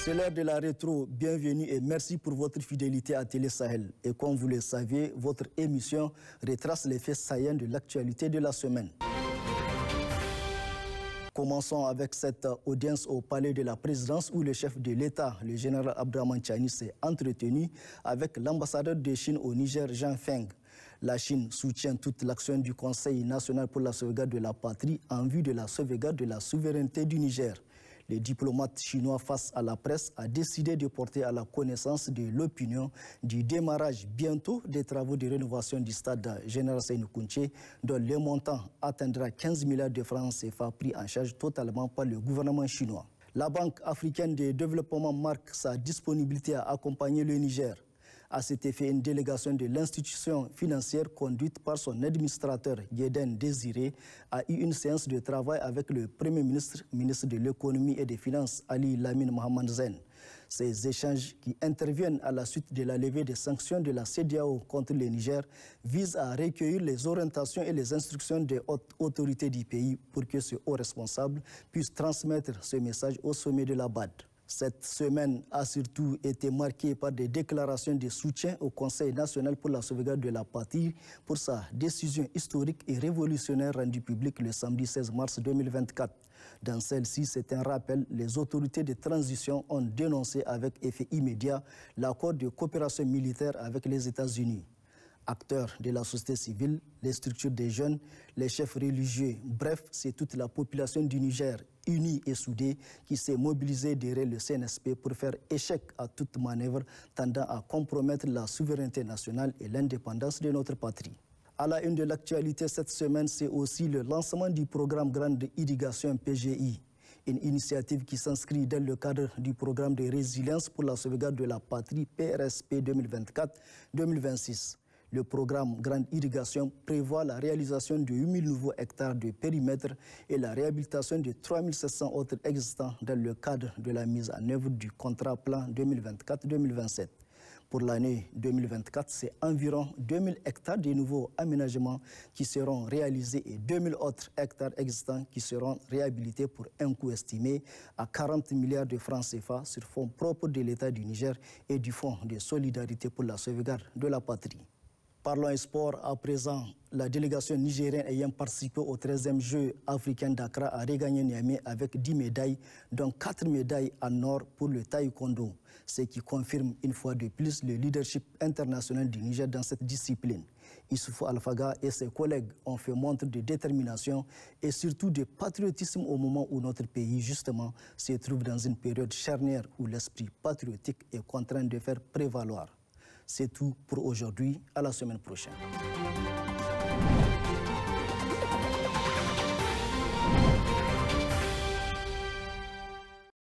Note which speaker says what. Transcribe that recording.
Speaker 1: C'est l'heure de la rétro. Bienvenue et merci pour votre fidélité à Télé Sahel. Et comme vous le savez, votre émission retrace les faits saillants de l'actualité de la semaine. Commençons avec cette audience au palais de la présidence où le chef de l'État, le général Abdrahmane Tchiani, s'est entretenu avec l'ambassadeur de Chine au Niger, Jean Feng. La Chine soutient toute l'action du Conseil national pour la sauvegarde de la patrie en vue de la sauvegarde de la souveraineté du Niger. Le diplomate chinois face à la presse a décidé de porter à la connaissance de l'opinion du démarrage bientôt des travaux de rénovation du stade Général Sékou Kounché dont le montant atteindra 15 milliards de francs CFA pris en charge totalement par le gouvernement chinois. La Banque africaine de développement marque sa disponibilité à accompagner le Niger. À cet effet, une délégation de l'institution financière conduite par son administrateur Guéden Désiré a eu une séance de travail avec le Premier ministre, ministre de l'économie et des finances Ali Lamine Mohamed Zen. Ces échanges qui interviennent à la suite de la levée des sanctions de la CEDEAO contre le Niger visent à recueillir les orientations et les instructions des hautes autorités du pays pour que ce haut responsable puisse transmettre ce message au sommet de la BAD. Cette semaine a surtout été marquée par des déclarations de soutien au Conseil national pour la sauvegarde de la patrie pour sa décision historique et révolutionnaire rendue publique le samedi 16 mars 2024. Dans celle-ci, c'est un rappel, les autorités de transition ont dénoncé avec effet immédiat l'accord de coopération militaire avec les États-Unis. Acteurs de la société civile, les structures des jeunes, les chefs religieux, bref, c'est toute la population du Niger unie et soudée qui s'est mobilisée derrière le CNSP pour faire échec à toute manœuvre tendant à compromettre la souveraineté nationale et l'indépendance de notre patrie. À la une de l'actualité cette semaine, c'est aussi le lancement du programme Grande Irrigation PGI. Une initiative qui s'inscrit dans le cadre du programme de résilience pour la sauvegarde de la patrie PRSP 2024-2026. Le programme Grande Irrigation prévoit la réalisation de 8 000 nouveaux hectares de périmètre et la réhabilitation de 3 700 autres existants dans le cadre de la mise en œuvre du contrat plan 2024-2027. Pour l'année 2024, c'est environ 2 000 hectares de nouveaux aménagements qui seront réalisés et 2 000 autres hectares existants qui seront réhabilités pour un coût estimé à 40 milliards de francs CFA sur fonds propres de l'État du Niger et du Fonds de solidarité pour la sauvegarde de la patrie. Parlons sport à présent. La délégation nigérienne ayant participé au 13e Jeux africains d'Accra a regagné Niamey avec 10 médailles, dont 4 médailles en or pour le taekwondo, ce qui confirme une fois de plus le leadership international du Niger dans cette discipline. Issoufou Alfaga et ses collègues ont fait montre de détermination et surtout de patriotisme au moment où notre pays, justement, se trouve dans une période charnière où l'esprit patriotique est contraint de faire prévaloir. C'est tout pour aujourd'hui. À la semaine prochaine.